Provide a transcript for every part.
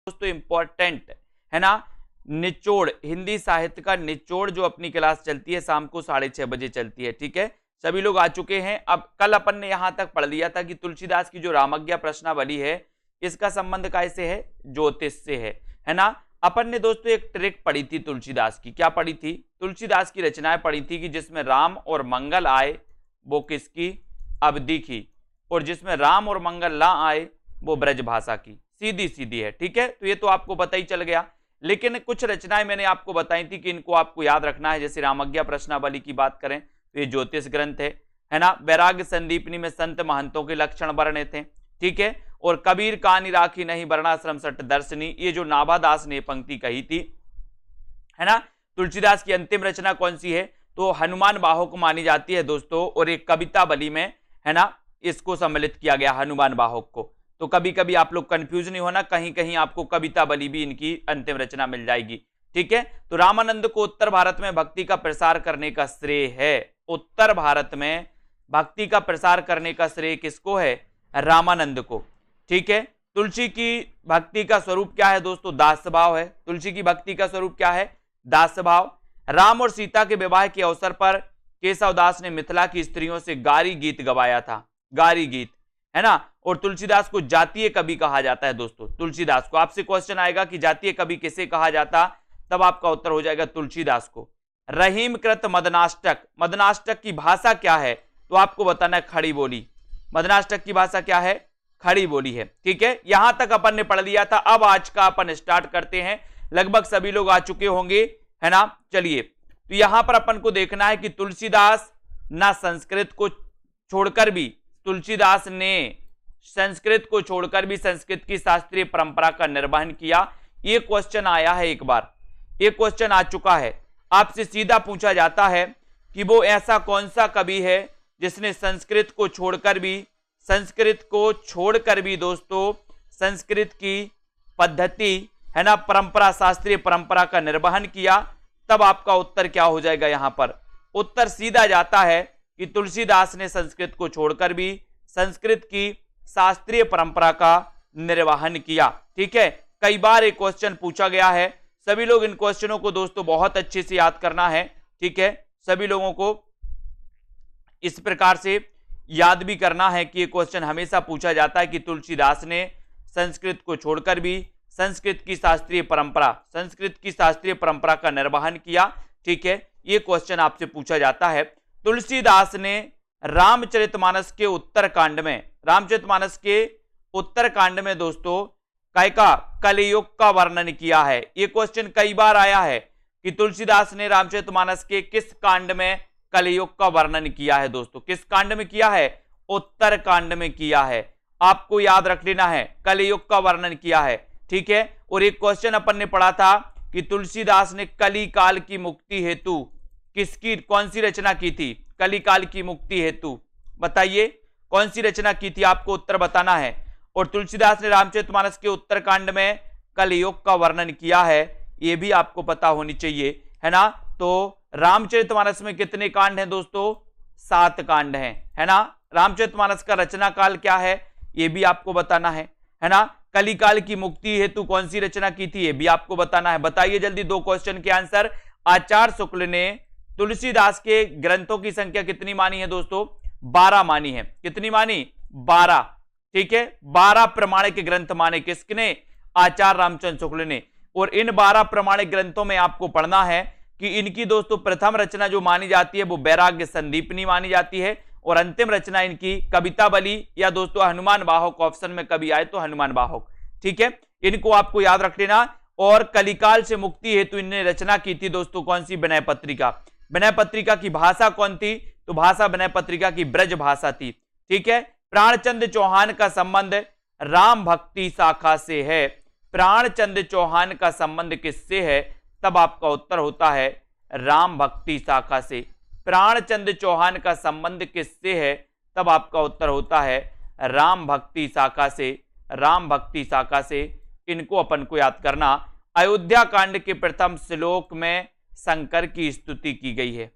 दोस्तों इंपॉर्टेंट है ना, निचोड़, हिंदी साहित्य का निचोड़ जो अपनी क्लास चलती है शाम को 6:30 बजे चलती है। ठीक है, सभी लोग आ चुके हैं। अब कल अपन ने यहां तक पढ़ लिया था कि तुलसीदास की जो रामज्ञा प्रश्नावली है इसका संबंध कैसे है, ज्योतिष से है ना। अपन ने दोस्तों एक ट्रिक पढ़ी थी तुलसीदास की, क्या पढ़ी थी, तुलसीदास की रचनाएं पढ़ी थी कि जिसमें राम और मंगल आए वो किसकी, अवधि की, और जिसमें राम और मंगल ना आए वो ब्रज भाषा की, सीधी सीधी है। ठीक है, तो ये तो आपको पता ही चल गया। लेकिन कुछ रचनाएं मैंने आपको बताई थी कि इनको आपको याद रखना है। जैसे रामज्ञा प्रश्नावली की बात करें तो ये ज्योतिष ग्रंथ है ना। वैराग्य संदीपनी में संत महंतों के लक्षण वर्णे थे। ठीक है, और कबीर कहानी राखी नहीं वर्णाश्रम सट दर्शनी, ये जो नाभादास ने पंक्ति कही थी है ना। तुलसीदास की अंतिम रचना कौन सी है, तो हनुमान बाहुक मानी जाती है दोस्तों, और एक कविता बली में है ना इसको सम्मिलित किया गया हनुमान बाहुक को। तो कभी कभी आप लोग कंफ्यूज नहीं होना, कहीं कहीं आपको कविता बली भी इनकी अंतिम रचना मिल जाएगी। ठीक है, तो रामानंद को उत्तर भारत में भक्ति का प्रसार करने का श्रेय है, उत्तर भारत में भक्ति का प्रसार करने का श्रेय किसको है, रामानंद को। ठीक है, तुलसी की भक्ति का स्वरूप क्या है दोस्तों, दास भाव है। तुलसी की भक्ति का स्वरूप क्या है, दास भाव। राम और सीता के विवाह के अवसर पर केशवदास ने मिथिला की स्त्रियों से गारी गीत गवाया था, गारी गीत है ना। और तुलसीदास को जातीय कवि कहा जाता है दोस्तों। तुलसीदास को आपसे क्वेश्चन आएगा कि जातीय कवि किसे कहा जाता, तब आपका उत्तर हो जाएगा तुलसीदास को। रहीम कृत मदनाष्टक, मदनाष्टक की भाषा क्या है, तो आपको बताना है खड़ी बोली। मदनाष्टक की भाषा क्या है, खड़ी बोली है। ठीक है, यहां तक अपन ने पढ़ लिया था। अब आज का अपन स्टार्ट करते हैं, लगभग सभी लोग आ चुके होंगे है ना। चलिए, तो यहां पर अपन को देखना है कि तुलसीदास ना संस्कृत को छोड़कर भी, तुलसीदास ने संस्कृत को छोड़कर भी संस्कृत की शास्त्रीय परंपरा का निर्वहन किया। ये क्वेश्चन आया है एक बार, ये क्वेश्चन आ चुका है, आपसे सीधा पूछा जाता है कि वो ऐसा कौन सा कवि है जिसने संस्कृत को छोड़कर भी, संस्कृत को छोड़कर भी दोस्तों संस्कृत की पद्धति है ना, परंपरा, शास्त्रीय परंपरा का निर्वहन किया। तब आपका उत्तर क्या हो जाएगा, यहां पर उत्तर सीधा जाता है कि तुलसीदास ने संस्कृत को छोड़कर भी संस्कृत की शास्त्रीय परंपरा का निर्वहन किया। ठीक है, कई बार एक क्वेश्चन पूछा गया है, सभी लोग इन क्वेश्चनों को दोस्तों बहुत अच्छे से याद करना है। ठीक है, सभी लोगों को इस प्रकार से याद भी करना है कि ये क्वेश्चन हमेशा पूछा जाता है कि तुलसीदास ने संस्कृत को छोड़कर भी संस्कृत की शास्त्रीय परंपरा, संस्कृत की शास्त्रीय परंपरा का निर्वहन किया। ठीक है, ये क्वेश्चन आपसे पूछा जाता है। तुलसीदास ने रामचरितमानस के उत्तरकांड में, रामचरितमानस के उत्तरकांड में दोस्तों काय का कलियुग का वर्णन किया है। यह क्वेश्चन कई बार आया है कि तुलसीदास ने रामचरितमानस के किस कांड में कलियुग का वर्णन किया है दोस्तों, किस कांड में किया है, उत्तरकांड में किया है। आपको याद रख लेना है, कलियुग का वर्णन किया है। ठीक है, और एक क्वेश्चन अपन ने पढ़ा था कि तुलसीदास ने कली काल की मुक्ति हेतु किसकी, कौन सी रचना की थी, कलिकाल की मुक्ति हेतु, बताइए कौन सी रचना की थी, आपको उत्तर बताना है। और तुलसीदास ने रामचरितमानस के उत्तरकांड में कलियुग का वर्णन किया है, यह भी आपको पता होनी चाहिए है ना। तो रामचरितमानस में कितने कांड हैं दोस्तों, 7 कांड हैं है ना। रामचरितमानस का रचना काल क्या है, यह भी आपको बताना है ना। कलिकाल की मुक्ति हेतु कौन सी रचना की थी, यह भी आपको बताना है। बताइए जल्दी 2 क्वेश्चन के आंसर। आचार्य शुक्ल ने तुलसीदास के ग्रंथों की संख्या कितनी मानी है दोस्तों, 12 मानी है। कितनी मानी, 12। ठीक है, 12 प्रमाणिक ग्रंथ माने किसने, आचार्य रामचंद्र शुक्ल ने। और इन 12 प्रमाणिक ग्रंथों में आपको पढ़ना है कि इनकी दोस्तों प्रथम रचना जो मानी जाती है वो वैराग्य संदीपनी मानी जाती है, और अंतिम रचना इनकी कविता बली या दोस्तों हनुमान बाहुक, ऑप्शन में कभी आए तो हनुमान बाहुक। ठीक है, इनको आपको याद रख लेना। और कलिकाल से मुक्ति हेतु इन्होंने रचना की थी दोस्तों कौन सी, विनय पत्रिका। विनय पत्रिका की भाषा कौन थी, तो भाषा विनय पत्रिका की ब्रज भाषा थी। ठीक है, प्राणचंद चौहान का संबंध राम भक्ति शाखा से है। प्राणचंद चौहान का संबंध किससे है, तब आपका उत्तर होता है राम भक्ति शाखा से। प्राणचंद चौहान का संबंध किससे है, तब आपका उत्तर होता है राम भक्ति शाखा से, राम भक्ति शाखा से। इनको अपन को याद करना। अयोध्या कांड के प्रथम श्लोक में शंकर की स्तुति की गई है।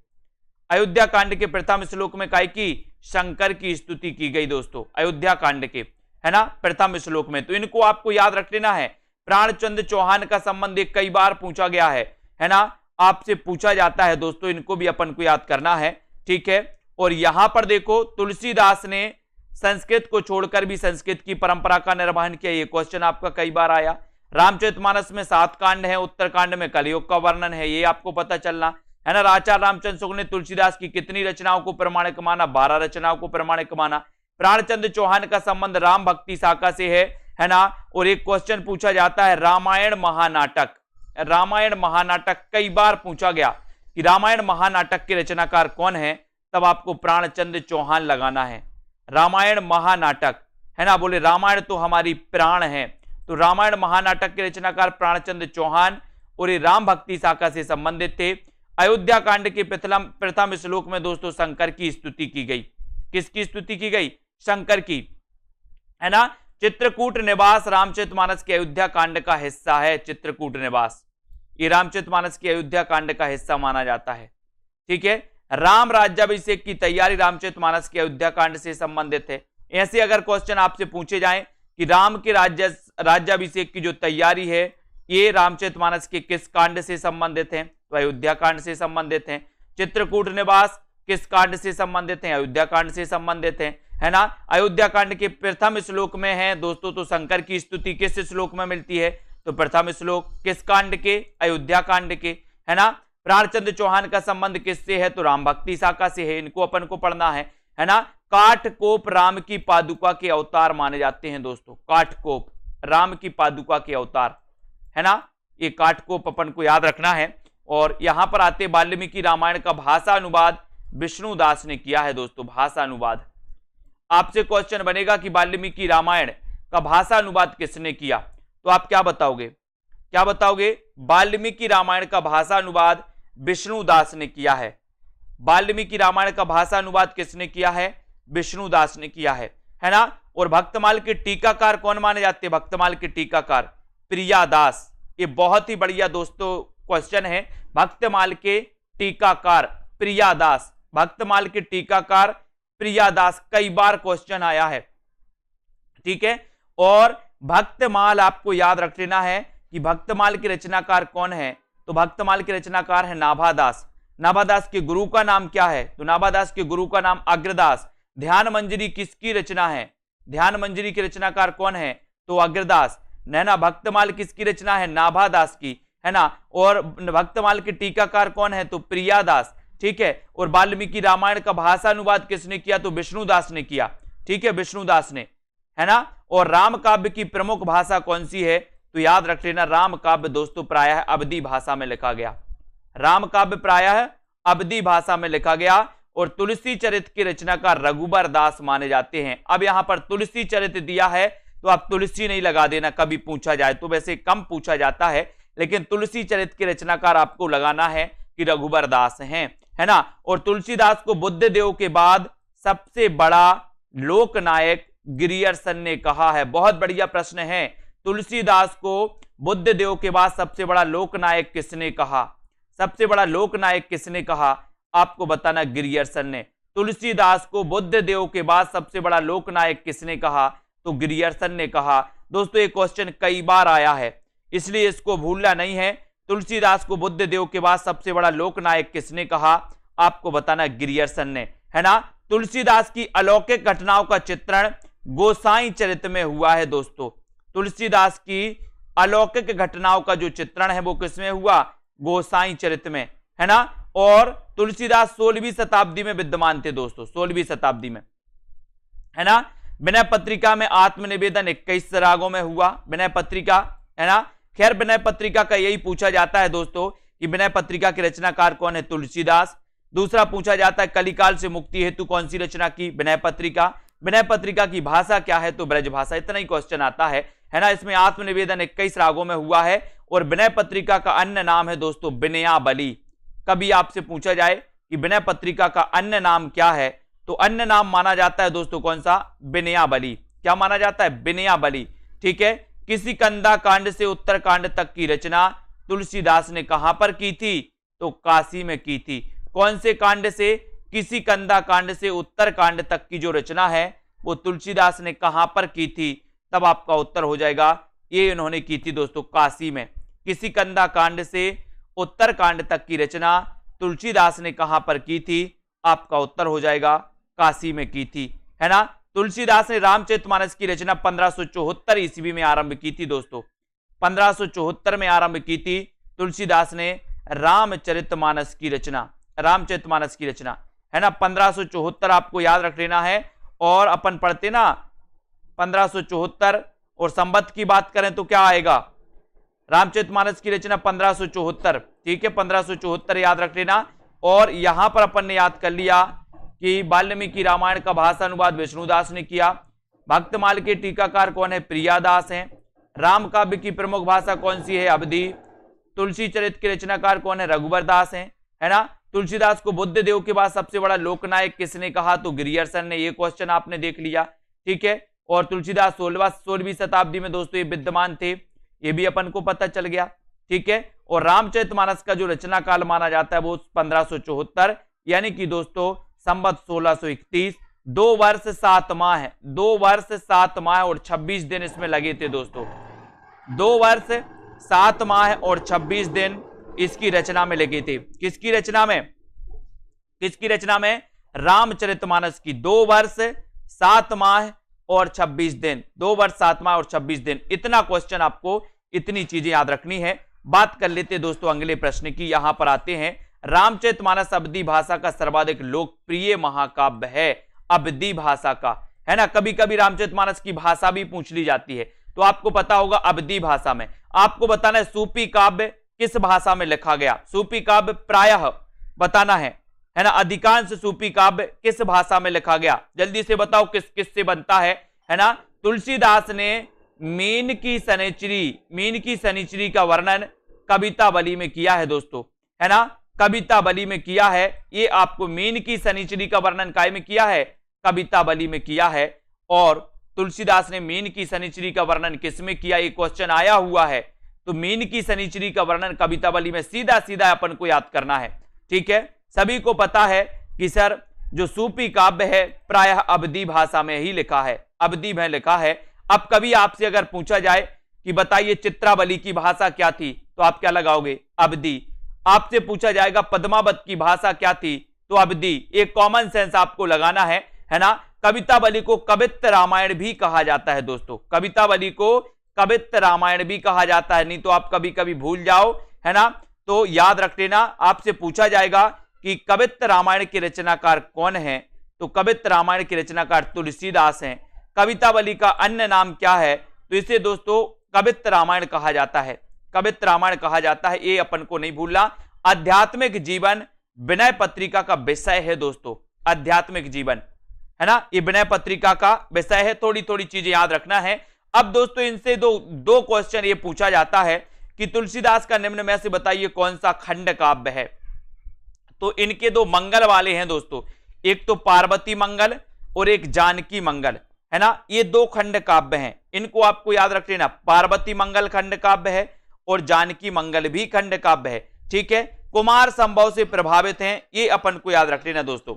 अयोध्या कांड के प्रथम श्लोक में काय की, शंकर की स्तुति की गई दोस्तों, अयोध्या कांड के है ना प्रथम श्लोक में। तो इनको आपको याद रख लेना है। प्राणचंद चौहान का संबंध एक कई बार पूछा गया है ना, आपसे पूछा जाता है दोस्तों, इनको भी अपन को याद करना है, ठीक है। और यहां पर देखो तुलसीदास ने संस्कृत को छोड़कर भी संस्कृत की परंपरा का निर्वहन किया, ये क्वेश्चन आपका कई बार आया। रामचरितमानस में 7 कांड है, उत्तरकांड में कलयुग का वर्णन है, ये आपको पता चलना है ना। आचार्य रामचंद्र शुक्ल ने तुलसीदास की कितनी रचनाओं को प्रमाणिक माना? 12 रचनाओं को प्रमाणिक माना। प्राणचंद चौहान का संबंध राम भक्ति शाखा से है ना। और एक क्वेश्चन पूछा जाता है रामायण महानाटक, रामायण महानाटक कई बार पूछा गया कि रामायण महानाटक के रचनाकार कौन है, तब आपको प्राणचंद चौहान लगाना है। रामायण महानाटक है ना, बोले रामायण तो हमारी प्राण है, तो रामायण महानाटक के रचनाकार प्राणचंद चौहान, और ये राम भक्ति शाखा से संबंधित थे। अयोध्या कांड के प्रथम श्लोक में दोस्तों शंकर की स्तुति की गई। किसकी स्तुति की गई? शंकर की, है ना। चित्रकूट निवास रामचरितमानस के अयोध्या कांड का हिस्सा है। चित्रकूट निवास ये रामचरितमानस के अयोध्या कांड का हिस्सा माना जाता है, ठीक है। राम राज्याभिषेक की तैयारी रामचरितमानस के अयोध्या कांड से संबंधित है। ऐसे अगर क्वेश्चन आपसे पूछे जाएं कि राम के राज्याभिषेक की जो तैयारी है ये रामचरितमानस के किस कांड से संबंधित है, तो अयोध्या कांड से संबंधित है। चित्रकूट निवास किस कांड से संबंधित है? अयोध्या कांड से संबंधित है ना। अयोध्या कांड के प्रथम श्लोक में है दोस्तों, तो शंकर की स्तुति किस श्लोक में मिलती है? तो प्रथम श्लोक किस कांड के? अयोध्या कांड के, है ना। प्राणचंद चौहान का संबंध किससे है? तो राम भक्ति शाखा से है, इनको अपन को पढ़ना है ना। काठकोप राम की पादुका के अवतार माने जाते हैं दोस्तों, काठकोप राम की पादुका के अवतार, है ना। ये काठकोप अपन को याद रखना है। और यहां पर आते वाल्मीकि रामायण का भाषा अनुवाद विष्णुदास ने किया है दोस्तों, भाषा अनुवाद। आपसे क्वेश्चन बनेगा कि वाल्मीकि रामायण का भाषा अनुवाद किसने किया, तो आप क्या बताओगे? क्या बताओगे? वाल्मीकि रामायण का भाषा अनुवाद विष्णुदास ने किया है। वाल्मीकि रामायण का भाषा अनुवाद किसने किया है? विष्णुदास ने किया है ना। और भक्तमाल के टीकाकार कौन माने जाते हैं? भक्तमाल के टीकाकार प्रियादास। ये बहुत ही बढ़िया दोस्तों क्वेश्चन है। भक्तमाल के टीकाकार प्रियादास, भक्तमाल के टीकाकार प्रियादास, कई बार क्वेश्चन आया है, ठीक है। और भक्तमाल आपको याद रख लेना है कि भक्तमाल के रचनाकार कौन है, तो भक्तमाल के रचनाकार है नाभादास। नाभादास के गुरु का नाम क्या है? तो नाभादास के गुरु का नाम अग्रदास। ध्यान मंजरी किसकी रचना है? ध्यान मंजरी के रचनाकार कौन है? तो अग्रदास, है ना। भक्तमाल किसकी रचना है? नाभादास की, है ना। और भक्तमाल के टीकाकार कौन है? तो प्रियादास, ठीक है। और वाल्मीकि रामायण का भाषा अनुवाद किसने किया? तो विष्णुदास ने किया, ठीक है, विष्णुदास ने, है ना। और राम काव्य की प्रमुख भाषा कौन सी है? तो याद रख लेना राम काव्य दोस्तों प्रायः अवधी भाषा में लिखा गया। राम काव्य प्रायः अवधी भाषा में लिखा गया। और तुलसी चरित के रचनाकार रघुबर दास माने जाते हैं। अब यहां पर तुलसी चरित दिया है तो आप तुलसी नहीं लगा देना, कभी पूछा जाए तो, वैसे कम पूछा जाता है, लेकिन तुलसी चरित के रचनाकार आपको लगाना है कि रघुबर दास हैं, है ना। और तुलसीदास को बुद्ध देव के बाद सबसे बड़ा लोकनायक गिरियर्सन ने कहा है। बहुत बढ़िया प्रश्न है। तुलसीदास को बुद्ध देव के बाद सबसे बड़ा लोकनायक किसने कहा? सबसे बड़ा लोकनायक किसने कहा? आपको बताना गिरियर्सन ने। तुलसीदास को बुद्ध देव के बाद सबसे बड़ा लोकनायक किसने कहा? तो गिरियर्सन ने कहा। दोस्तों ये क्वेश्चन कई बार आया है, इसलिए इसको भूलना नहीं है। तुलसीदास को बुद्ध देव के बाद सबसे बड़ा लोकनायक किसने कहा? आपको बताना गिरियर्सन ने, है ना। तुलसीदास की अलौकिक घटनाओं का चित्रण गोसाई चरित में हुआ है दोस्तों। तुलसीदास की अलौकिक घटनाओं का जो चित्रण है वो किसमें हुआ? गोसाई चरित में, है ना। और तुलसीदास 16वीं शताब्दी में विद्यमान थे दोस्तों, 16वीं शताब्दी में, है ना। विनय पत्रिका में आत्मनिवेदन 21 रागों में हुआ, विनय पत्रिका, है ना। खैर विनय पत्रिका का यही पूछा जाता है दोस्तों कि विनय पत्रिका के रचनाकार कौन है? तुलसीदास। दूसरा पूछा जाता है कलिकाल से मुक्ति हेतु कौन सी रचना की? विनय पत्रिका। विनय पत्रिका की भाषा क्या है? तो ब्रज भाषा। इतना ही क्वेश्चन आता है ना। इसमें आत्मनिवेदन 21 रागों में हुआ है। और विनय पत्रिका का अन्य नाम है दोस्तों विनयावली। कभी आपसे पूछा जाए कि विनय पत्रिका का अन्य नाम क्या है, तो अन्य नाम माना जाता है दोस्तों कौन सा? विनयावली। क्या माना जाता है? विनयावली, ठीक है। किसी कंदा कांड से उत्तर कांड तक की रचना तुलसीदास ने कहां पर की थी? तो काशी में की थी। कौन से कांड से? किसी कंदा कांड से उत्तर कांड तक की जो रचना है वो तुलसीदास ने कहां पर की थी? तब आपका उत्तर हो जाएगा ये इन्होंने की थी दोस्तों काशी में। किष्किंधा कांड से उत्तर कांड तक की रचना तुलसीदास ने कहां पर की थी? आपका उत्तर हो जाएगा काशी में की थी, है ना। तुलसीदास ने रामचरितमानस की रचना 1574 ईस्वी में आरंभ की थी दोस्तों। 1574 में आरंभ की थी तुलसीदास ने रामचरितमानस की रचना, रामचरितमानस की रचना, है ना। 1574 आपको याद रख लेना है। और अपन पढ़ते ना 1574 और संवत की बात करें तो क्या आएगा? रामचरितमानस की रचना 1574, ठीक है, 1574 याद रख लेना। और यहां पर अपन ने याद कर लिया कि वाल्मीकि रामायण का भाषा अनुवाद विष्णुदास ने किया। भक्तमाल के टीकाकार कौन है? प्रियादास हैं। राम काव्य की प्रमुख भाषा कौन सी है? अवधी। तुलसी चरित्र के रचनाकार कौन है? रघुवर दास हैं, है ना। तुलसीदास को बुद्ध देव के बाद सबसे बड़ा लोकनायक किसने कहा? तो गिरियर्सन ने। ये क्वेश्चन आपने देख लिया, ठीक है। और तुलसीदास 16वीं शताब्दी में दोस्तों ये विद्यमान थे, ये भी अपन को पता चल गया, ठीक है। और रामचरितमानस का जो रचना काल माना जाता है वो 1574, यानी कि दोस्तों संवत 1631। 2 वर्ष 7 माह है, 2 वर्ष 7 माह और 26 दिन इसमें लगे थे दोस्तों। 2 वर्ष 7 माह और 26 दिन इसकी रचना में लगे थे। किसकी रचना में? किसकी रचना में? रामचरितमानस की। 2 वर्ष 7 माह और 26 दिन, 2 वर्ष 7 माह और 26 दिन। इतना क्वेश्चन आपको, इतनी चीजें याद रखनी है। बात कर लेते दोस्तों अगले प्रश्न की। यहां पर आते हैं, रामचरितमानस अवधी भाषा का सर्वाधिक लोकप्रिय महाकाव्य है, अवधी भाषा का, है ना। कभी कभी रामचरितमानस की भाषा भी पूछ ली जाती है, तो आपको पता होगा अवधी भाषा में। आपको बताना है सूफी काव्य किस भाषा में लिखा गया। सूफी काव्य प्रायः बताना है ना। अधिकांश सूफी काव्य किस भाषा में लिखा गया? जल्दी से बताओ किस किस से बनता है ना। तुलसीदास ने मीन की शनिचरी का वर्णन कवितावली में किया है दोस्तों, है ना। कवितावली में किया है। ये आपको मीन की शनिचरी का वर्णन काय में किया है? कवितावली में किया है। और तुलसीदास ने मीन की शनिचरी का वर्णन किस में किया? ये क्वेश्चन आया हुआ है। तो मीन की शनिचरी का वर्णन कवितावली में, सीधा सीधा अपन को याद करना है, ठीक है। सभी को पता है कि सर जो सूफी काव्य है प्रायः अवधी भाषा में ही लिखा है, अवधी में लिखा है। अब कभी आपसे अगर पूछा जाए कि बताइए चित्रावली की भाषा क्या थी, तो आप क्या लगाओगे? अवधी। आपसे पूछा जाएगा पद्मावत की भाषा क्या थी, तो अवधी। एक कॉमन सेंस आपको लगाना है ना। कवितावली को कवित्त रामायण भी कहा जाता है दोस्तों, कवितावली को कवित्त रामायण भी कहा जाता है। नहीं तो आप कभी कभी भूल जाओ, है ना। तो याद रख लेना, आपसे पूछा जाएगा कि कवित्त रामायण के रचनाकार कौन है, तो कवित्त रामायण के रचनाकार तुलसीदास हैं। कवितावली का अन्य नाम क्या है? तो इसे दोस्तों कवित्त रामायण कहा जाता है, कवित्त रामायण कहा जाता है। ये अपन को नहीं भूलना। आध्यात्मिक जीवन विनय पत्रिका का विषय है दोस्तों, आध्यात्मिक जीवन, है ना। ये विनय पत्रिका का विषय है। थोड़ी थोड़ी चीजें याद रखना है। अब दोस्तों इनसे दो क्वेश्चन ये पूछा जाता है कि तुलसीदास का निम्न में से बताइए कौन सा खंड काव्य है। तो इनके 2 मंगल वाले हैं दोस्तों, एक तो पार्वती मंगल और एक जानकी मंगल, है ना। ये 2 खंड काव्य हैं, इनको आपको याद रख लेना। पार्वती मंगल खंड काव्य है और जानकी मंगल भी खंड काव्य है, ठीक है। कुमार संभव से प्रभावित हैं, ये अपन को याद रख लेना दोस्तों।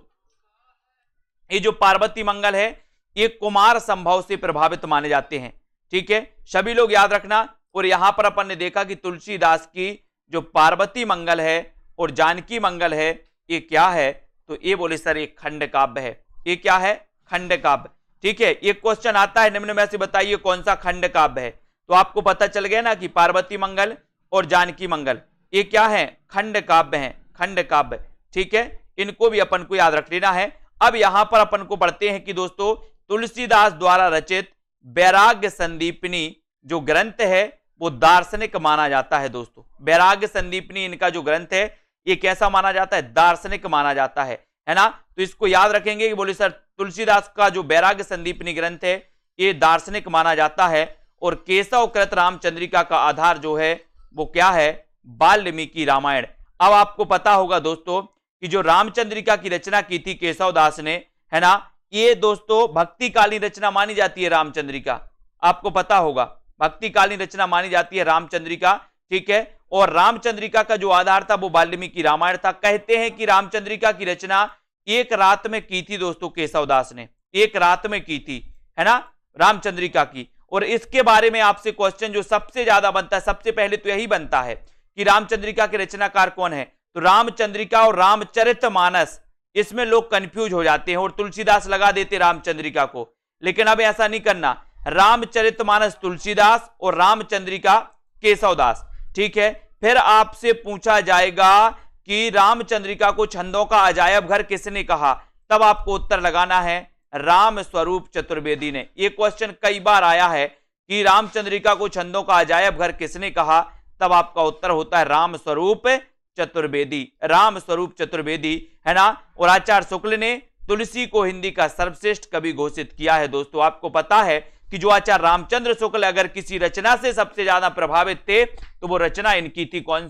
ये जो पार्वती मंगल है ये कुमार संभव से प्रभावित माने जाते हैं, ठीक है। सभी लोग याद रखना। और यहां पर अपन ने देखा कि तुलसीदास की जो पार्वती मंगल है और जानकी मंगल है ये क्या है? तो ये बोले सर ये खंड काव्य है। ये क्या है? खंड काव्य, ठीक है। ये क्वेश्चन आता है निम्न में से बताइए कौन सा खंड काव्य है। तो आपको पता चल गया ना कि पार्वती मंगल और जानकी मंगल ये क्या है? खंड काव्य है, खंड काव्य, ठीक है। इनको भी अपन को याद रख लेना है। अब यहां पर अपन को पढ़ते हैं कि दोस्तों तुलसीदास द्वारा रचित वैराग्य संदीपनी जो ग्रंथ है वो दार्शनिक माना जाता है दोस्तों। वैराग्य संदीपनी इनका जो ग्रंथ है ये कैसा माना जाता है? दार्शनिक माना जाता है ना। तो इसको याद रखेंगे कि बोले सर तुलसीदास का जो वैराग्य संदीपनी ग्रंथ है ये दार्शनिक माना जाता है। और केशव कृत रामचंद्रिका का आधार जो है वो क्या है? वाल्मीकि रामायण। अब आपको पता होगा दोस्तों कि जो रामचंद्रिका की रचना की थी केशवदास ने, है ना, ये दोस्तों भक्तिकालीन रचना मानी जाती है रामचंद्रिका। आपको पता होगा भक्तिकालीन रचना मानी जाती है रामचंद्रिका, ठीक है। और रामचंद्रिका का जो आधार था वो वाल्मीकि रामायण था। कहते हैं कि रामचंद्रिका की रचना एक रात में की थी दोस्तों केशवदास ने, एक रात में की थी, है ना, रामचंद्रिका की। और इसके बारे में आपसे क्वेश्चन जो सबसे ज्यादा बनता है, सबसे पहले तो यही बनता है कि रामचंद्रिका के रचनाकार कौन है। तो रामचंद्रिका और रामचरितमानस, इसमें लोग कंफ्यूज हो जाते हैं और तुलसीदास लगा देते रामचंद्रिका को, लेकिन अब ऐसा नहीं करना। रामचरितमानस तुलसीदास और रामचंद्रिका केशवदास, ठीक है। फिर आपसे पूछा जाएगा कि रामचंद्रिका को छंदों का अजायब घर किसने कहा, तब आपको उत्तर लगाना है राम स्वरूप चतुर्वेदी ने। यह क्वेश्चन कई बार आया है कि रामचंद्रिका को छंदों का अजायब घर किसने कहा, तब आपका उत्तर होता है राम स्वरूप चतुर्वेदी, राम स्वरूप चतुर्वेदी, है ना। और आचार्य शुक्ल ने तुलसी को हिंदी का सर्वश्रेष्ठ कवि घोषित किया है। दोस्तों आपको पता है कि जो आचार्य रामचंद्र शुक्ल अगर किसी रचना से सबसे ज्यादा प्रभावित थे तो वो रचना इनकी थी, कौन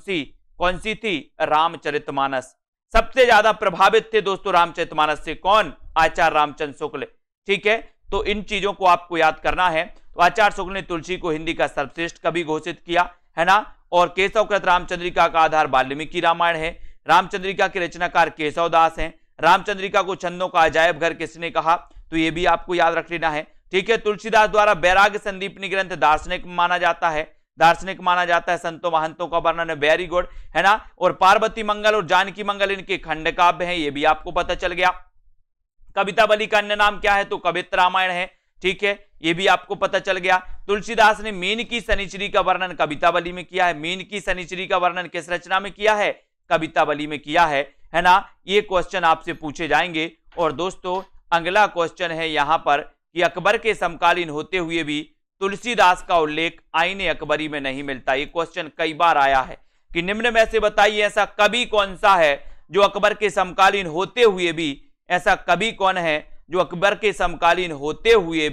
सी थी, रामचरितमानस। सबसे ज्यादा प्रभावित थे दोस्तों रामचरितमानस से, कौन, आचार्य रामचंद्र शुक्ल, ठीक है। तो इन चीजों को आपको याद करना है। तो आचार्य शुक्ल ने तुलसी को हिंदी का सर्वश्रेष्ठ कवि घोषित किया, है ना। और केशवकृत रामचंद्रिका का आधार वाल्मीकि रामायण है। रामचंद्रिका के रचनाकार केशवदास हैं। रामचंद्रिका को छंदों का अजायब घर किसने कहा, तो ये भी आपको याद रख लेना है, ठीक है। तुलसीदास द्वारा वैराग्य संदीपनी ग्रंथ दार्शनिक माना जाता है, संतों महंतों का वर्णन है, वेरी गुड, है ना। और पार्वती मंगल और जानकी मंगल इनके खंड काव्य हैं, ये भी आपको पता चल गया। कविता बलि का अन्य नाम क्या है, तो कवित्र रामायण है, ठीक है, ये भी आपको पता चल गया। तुलसीदास ने मीन की शनिचरी का वर्णन कविता बलि में किया है। मीन की शनिचरी का वर्णन किस रचना में किया है, कविता बलि में किया है ना। ये क्वेश्चन आपसे पूछे जाएंगे। और दोस्तों अगला क्वेश्चन है यहां पर कि अकबर के समकालीन होते हुए भी तुलसीदास का उल्लेख आईने अकबरी में नहीं मिलता। ये क्वेश्चन कई बार आया है कि निम्न में से बताइए ऐसा कवि कौन सा है जो अकबर के समकालीन होते हुए भी, ऐसा कवि कौन है जो अकबर के समकालीन होते हुए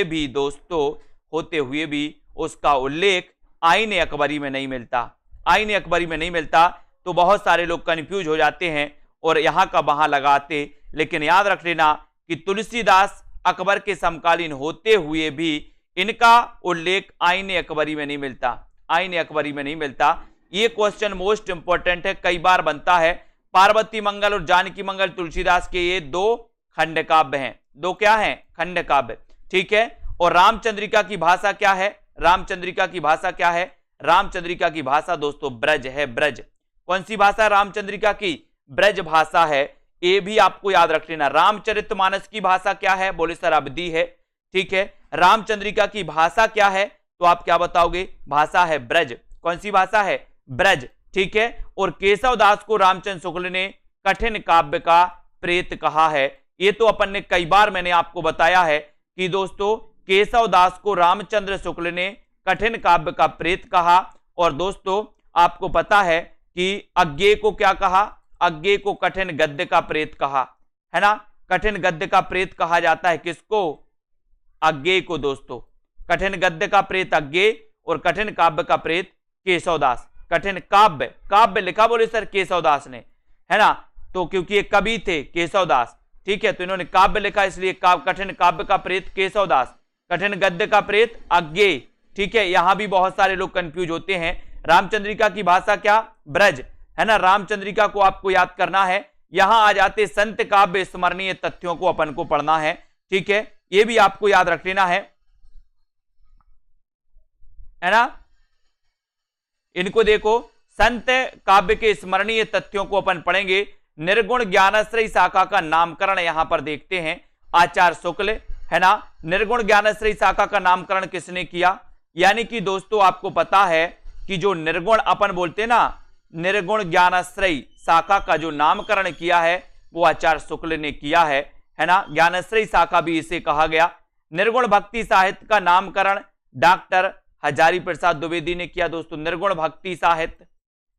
भी दोस्तों, होते हुए भी उसका उल्लेख आईने अकबरी में नहीं मिलता, आईने अकबरी में नहीं मिलता। तो बहुत सारे लोग कंफ्यूज हो जाते हैं और यहां का वहां लगाते, लेकिन याद रख लेना कि तुलसीदास अकबर के समकालीन होते हुए भी इनका उल्लेख आईने अकबरी में नहीं मिलता, आईने अकबरी में नहीं मिलता। ये क्वेश्चन मोस्ट इंपॉर्टेंट है, कई बार बनता है। पार्वती मंगल और जानकी मंगल तुलसीदास के ये दो खंड काव्य हैं, दो क्या हैं, खंड काव्य, ठीक है। और रामचंद्रिका की भाषा क्या है, रामचंद्रिका की भाषा क्या है, रामचंद्रिका की भाषा दोस्तों ब्रज है, ब्रज। कौन सी भाषा रामचंद्रिका की, ब्रज भाषा है, ये भी आपको याद रख लेना। रामचरितमानस की भाषा क्या है, बोले सर अवधी है, ठीक है। रामचंद्रिका की भाषा क्या है, तो आप क्या बताओगे, भाषा है ब्रज। कौन सी भाषा है, ब्रज, ठीक है। और केशवदास को रामचंद्र शुक्ल ने कठिन काव्य का प्रेत कहा है। ये तो अपन ने कई बार मैंने आपको बताया है कि दोस्तों केशवदास को रामचंद्र शुक्ल ने कठिन काव्य का प्रेत कहा। और दोस्तों आपको पता है कि अज्ञेय को क्या कहा, अज्ञेय को कठिन गद्य का प्रेत कहा, है ना। कठिन गद्य का प्रेत कहा जाता है किसको, अज्ञेय को दोस्तों। कठिन गद्य का प्रेत अज्ञेय और कठिन काव्य का प्रेत केशवदास। कठिन काव्य, काव्य लिखा बोले सर केशवदास ने, है ना। तो क्योंकि ये कवि थे केशवदास, ठीक है, तो इन्होंने काव्य लिखा इसलिए कठिन काव्य का प्रेत केशवदास, कठिन गद्य का प्रेत अज्ञेय, ठीक है। यहां भी बहुत सारे लोग कंफ्यूज होते हैं। रामचंद्रिका की भाषा क्या, ब्रज, है ना। रामचंद्रिका को आपको याद करना है। यहां आ जाते संत काव्य स्मरणीय तथ्यों को अपन को पढ़ना है, ठीक है, ये भी आपको याद रख लेना है ना। इनको देखो, संत काव्य के स्मरणीय तथ्यों को अपन पढ़ेंगे। निर्गुण ज्ञानाश्रय शाखा का नामकरण यहां पर देखते हैं आचार्य शुक्ल, है ना। निर्गुण ज्ञानाश्रय शाखा का नामकरण किसने किया, यानी कि दोस्तों आपको पता है कि जो निर्गुण अपन बोलते हैं ना, निर्गुण ज्ञानाश्रय शाखा का जो नामकरण किया है वो आचार्य शुक्ल ने किया है ना। ज्ञानाश्रय शाखा भी इसे कहा गया। निर्गुण भक्ति साहित्य का नामकरण डॉक्टर हजारी प्रसाद द्विवेदी ने किया दोस्तों। निर्गुण भक्ति साहित्य,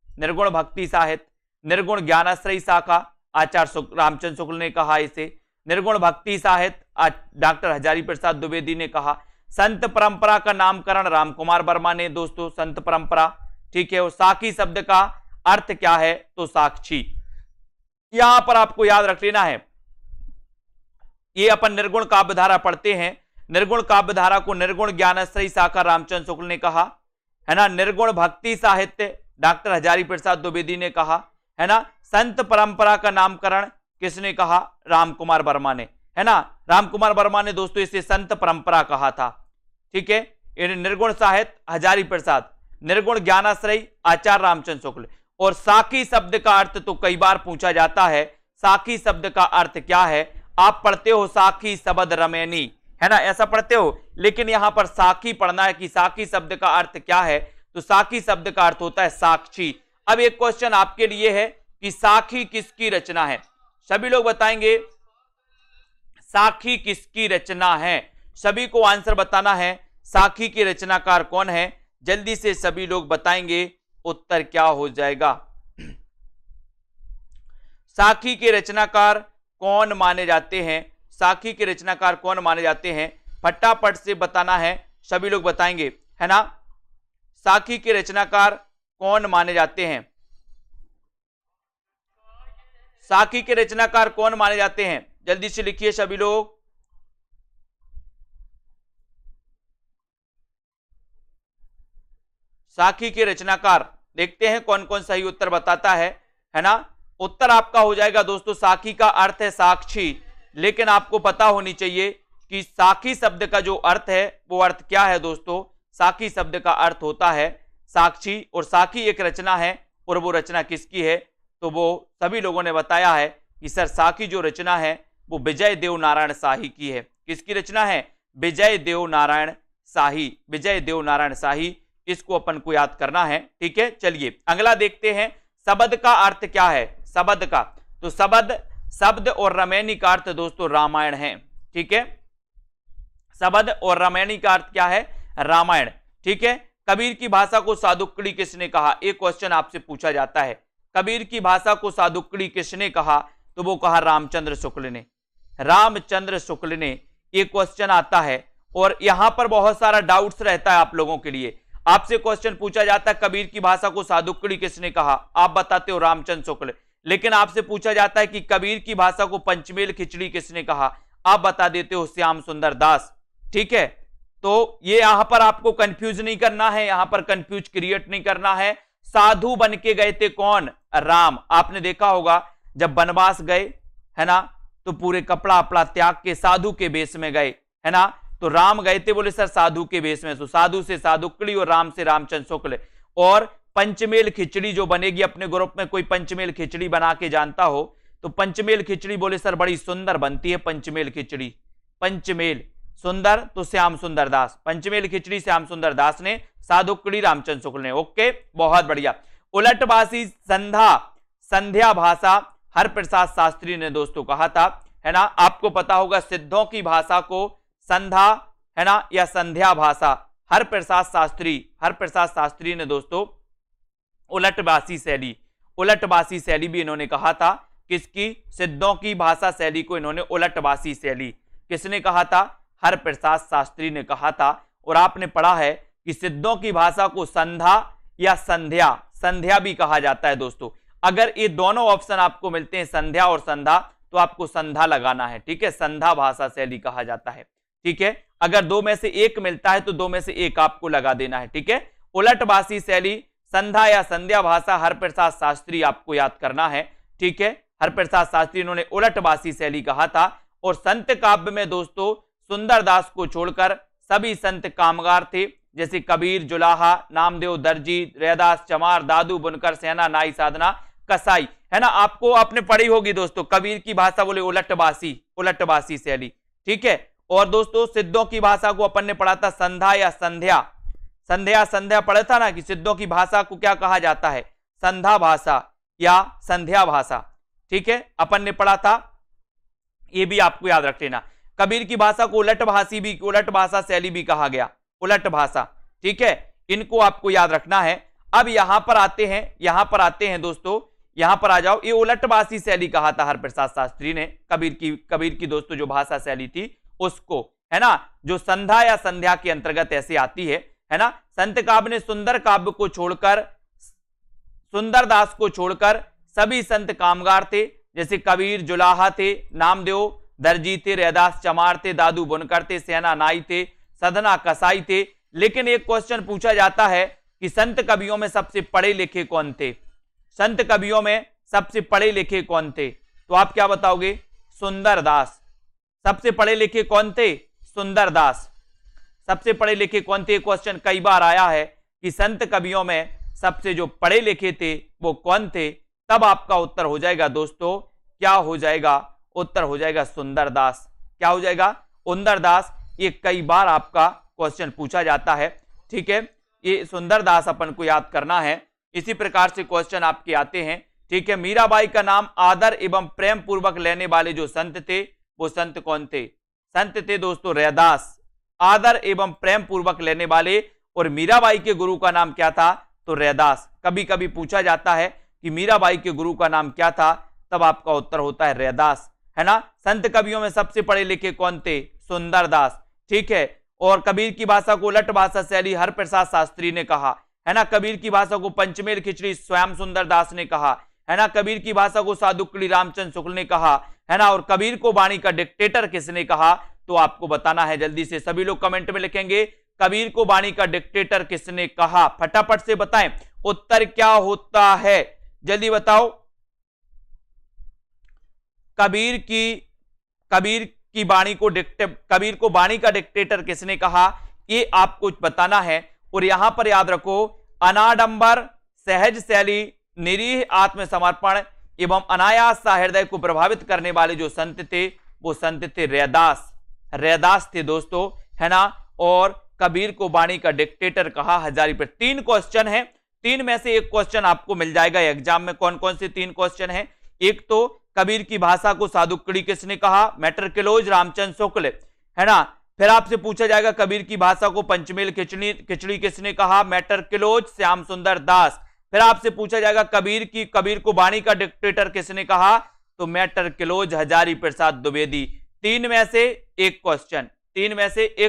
निर्गुण भक्ति साहित्य, निर्गुण ज्ञानाश्रय शाखा आचार्य रामचंद्र शुक्ल ने कहा इसे। निर्गुण भक्ति साहित्य डॉक्टर हजारी प्रसाद द्विवेदी ने कहा। संत परंपरा का नामकरण रामकुमार वर्मा ने दोस्तों, संत परंपरा, ठीक है। और साखी शब्द का अर्थ क्या है, तो साक्षी। यहां पर आपको याद रख लेना है, ये अपन निर्गुण काव्यधारा पढ़ते हैं। निर्गुण काव्यधारा को निर्गुण ज्ञानाश्रय शाखा रामचंद्र शुक्ल ने कहा, है ना। निर्गुण भक्ति साहित्य डॉक्टर हजारी प्रसाद द्विवेदी ने कहा, है ना। संत परंपरा का नामकरण किसने कहा, रामकुमार वर्मा ने, है ना। रामकुमार वर्मा ने दोस्तों इसे संत परंपरा कहा था। ठीक है, निर्गुण साहित्य हजारी प्रसाद, निर्गुण ज्ञानाश्रय आचार्य रामचंद्र शुक्ल। और साखी शब्द का अर्थ तो कई बार पूछा जाता है, साखी शब्द का अर्थ क्या है? आप पढ़ते हो साखी शब्द रमैनी, है ना, ऐसा पढ़ते हो, लेकिन यहां पर साखी पढ़ना है कि साखी शब्द का अर्थ क्या है, तो साखी शब्द का अर्थ होता है साक्षी। अब एक क्वेश्चन आपके लिए है कि साखी किसकी रचना है? सभी लोग बताएंगे साखी किसकी रचना है, सभी को आंसर बताना है। साखी के रचनाकार कौन है? जल्दी से सभी लोग बताएंगे, उत्तर क्या हो जाएगा? साखी के रचनाकार कौन माने जाते हैं? साखी के रचनाकार कौन माने जाते हैं? फटाफट से बताना है, सभी लोग बताएंगे, है ना। साखी के रचनाकार कौन माने जाते हैं? साखी के रचनाकार कौन माने जाते हैं? जल्दी से लिखिए सभी लोग। साखी के रचनाकार, देखते हैं कौन कौन सही उत्तर बताता है ना। उत्तर आपका हो जाएगा दोस्तों, साखी का अर्थ है साक्षी, लेकिन आपको पता होनी चाहिए कि साखी शब्द का जो अर्थ है वो अर्थ क्या है दोस्तों? साखी शब्द का अर्थ होता है साक्षी, और साखी एक रचना है, और वो रचना किसकी है? तो वो सभी लोगों ने बताया है कि सर साखी जो रचना है वो विजय देव नारायण शाही की है। किसकी रचना है? विजय देव नारायण शाही, विजय देव नारायण शाही, इसको अपन को याद करना है। ठीक है, चलिए अगला देखते हैं, शब्द का अर्थ क्या है? शब्द का, तो शब्द और रमैनी का अर्थ दोस्तों रामायण है। ठीक है, शब्द और रमैनी का अर्थ क्या है? रामायण। ठीक है, कबीर की भाषा को सादुक्कड़ी किसने कहा? एक क्वेश्चन आपसे पूछा जाता है, कबीर की भाषा को सादुक्कड़ी किसने कहा? तो वो कहा रामचंद्र शुक्ल ने, रामचंद्र शुक्ल ने। एक क्वेश्चन आता है, और यहां पर बहुत सारा डाउट्स रहता है आप लोगों के लिए। आपसे क्वेश्चन पूछा जाता है कबीर की भाषा को सादुक्कड़ी किसने कहा? आप बताते हो रामचंद्र शुक्ल। लेकिन आपसे पूछा जाता है कि कबीर की भाषा को पंचमेल खिचड़ी किसने कहा? आप बता देते हो श्याम सुंदर दास। ठीक है, तो ये यहां पर आपको कंफ्यूज नहीं करना है, यहां पर कंफ्यूज क्रिएट नहीं करना है। साधु बन के गए थे कौन? राम। आपने देखा होगा जब वनवास गए, है ना, तो पूरे कपड़ा अपड़ा त्याग के साधु के वेश में गए, है ना। तो राम गए थे, बोले सर साधु के वेश में, तो साधु से सादुक्कड़ी और राम से रामचंद्र शुक्ल। और पंचमेल खिचड़ी जो बनेगी, अपने ग्रुप में कोई पंचमेल खिचड़ी बना के जानता हो तो पंचमेल खिचड़ी, बोले सर बड़ी सुंदर बनती है पंचमेल खिचड़ी। पंचमेल सुंदर तो श्याम सुंदर दास, पंचमेल खिचड़ी श्याम सुंदर दास ने, सादुक्कड़ी रामचंद्र शुक्ल ने। ओके, बहुत बढ़िया। उलटभाषी संध्या भाषा हरप्रसाद शास्त्री ने दोस्तों कहा था, है ना। आपको पता होगा सिद्धों की भाषा को संध्या, है ना, या संध्या भाषा हरप्रसाद शास्त्री ने दोस्तों उलटभाषी शैली भी इन्होंने कहा था। किसकी? सिद्धों की भाषा शैली को इन्होंने उलटभाषी शैली किसने कहा था? हरप्रसाद शास्त्री ने कहा था। और आपने पढ़ा है कि सिद्धों की भाषा को संध्या या संध्या भी कहा जाता है दोस्तों। अगर ये दोनों ऑप्शन आपको मिलते हैं संध्या और संध्या, तो आपको संध्या लगाना है। ठीक है, संध्या भाषा शैली कहा जाता है। ठीक है, अगर दो में से एक मिलता है तो दो में से एक आपको लगा देना है। ठीक है, उलटभाषी शैली संध्या या संध्या भाषा हरप्रसाद शास्त्री आपको याद करना है। ठीक है, हरप्रसाद शास्त्री इन्होंने उलटभाषी शैली कहा था। और संत काव्य में दोस्तों सुंदरदास को छोड़कर सभी संत कामगार थे, जैसे कबीर, जुलाहा, नामदेव, दर्जी, रैदास, चमार, दादू, बुनकर, सेना, नाई, साधना, कसाई, है ना। आपको आपने पढ़ी होगी दोस्तों, कबीर की भाषा बोले उलटभाषी शैली। ठीक है, और दोस्तों सिद्धों की भाषा को अपन ने पढ़ा था संध्या या संध्या पढ़ा था ना, कि सिद्धों की भाषा को क्या कहा जाता है? संध्या भाषा या संध्या भाषा। ठीक है, अपन ने पढ़ा था, ये भी आपको याद रख लेना। कबीर की भाषा को उलट भाषा शैली भी कहा गया, उलट भाषा। ठीक है, इनको आपको याद रखना है। अब यहां पर आते हैं दोस्तों, यहां पर आ जाओ। ये उलटभाषी शैली कहा था हरप्रसाद शास्त्री ने, कबीर की दोस्तों जो भाषा शैली थी उसको, है ना, जो संध्या या संध्या के अंतर्गत ऐसे आती है ना। संत काव्य ने सुंदरदास को छोड़कर सभी संत कामगार थे, जैसे कबीर, जुलाहा थे, नामदेव, दर्जी थे, रैदास, चमार थे, दादू, बुनकर थे, सेना, नाई थे, साधना, कसाई थे। लेकिन एक क्वेश्चन पूछा जाता है कि संत कवियों में सबसे पढ़े लिखे कौन थे? संत कवियों में सबसे पढ़े लिखे कौन थे? तो आप क्या बताओगे? सुंदरदास। सबसे पढ़े लिखे कौन थे? सुंदरदास। सबसे पढ़े लिखे कौन थे? क्वेश्चन कई बार आया है कि संत कवियों में सबसे जो पढ़े लिखे थे वो कौन थे? तब आपका उत्तर हो जाएगा दोस्तों, क्या हो जाएगा? उत्तर हो जाएगा सुंदरदास। क्या हो जाएगा? सुंदरदास। ये कई बार आपका क्वेश्चन पूछा जाता है, ठीक है। ये सुंदरदास अपन को याद करना है। इसी प्रकार से क्वेश्चन आपके आते हैं, ठीक है। मीराबाई का नाम आदर एवं प्रेम पूर्वक लेने वाले जो संत थे वो संत कौन थे? संत थे दोस्तों रैदास। आदर एवं प्रेम पूर्वक लेने वाले, और मीराबाई के गुरु का नाम क्या था? तो रैदास। कभी कभी पूछा जाता है कि मीराबाई के गुरु का नाम क्या था, तब आपका उत्तर होता है रैदास, है ना। संत कवियों में सबसे पढ़े लिखे कौन थे? सुंदरदास, ठीक है। और कबीर की भाषा को उलट भाषा शैली हरप्रसाद शास्त्री ने कहा, है ना। कबीर की भाषा को पंचमेल खिचड़ी श्याम सुंदर दास ने कहा, है ना। कबीर की भाषा को साधुकड़ी रामचंद्र शुक्ल ने कहा, है ना। और कबीर को वाणी का डिक्टेटर किसने कहा? तो आपको बताना है जल्दी से, सभी लोग कमेंट में लिखेंगे कबीर को वाणी का डिक्टेटर किसने कहा। फटाफट से बताएं उत्तर क्या होता है, जल्दी बताओ। कबीर को वाणी का डिक्टेटर किसने कहा, ये आपको बताना है। और यहां पर याद रखो, अनाडंबर, सहज शैली, निरीह आत्मसमर्पण एवं अनायास सा हृदय को प्रभावित करने वाले जो संत थे वो संत थे रैदास। रैदास थे दोस्तों, है ना। और कबीर को वाणी का डिक्टेटर कहा हजारी पर। 3 क्वेश्चन है, 3 में से एक क्वेश्चन आपको मिल जाएगा एग्जाम में। कौन कौन से 3 क्वेश्चन है? एक तो कबीर की भाषा को साधुकड़ी किसने कहा? मैटरकिलोज रामचंद्र शुक्ल, है ना। फिर आपसे पूछा जाएगा कबीर की भाषा को पंचमेल खिचड़ी किसने कहा? मैटरकिलोज श्याम सुंदर दास। फिर आपसे पूछा जाएगा कबीर को वाणी का डिक्टेटर किसने कहा? तो मैटरकिलोज हजारी प्रसाद द्विवेदी। 3 में से एक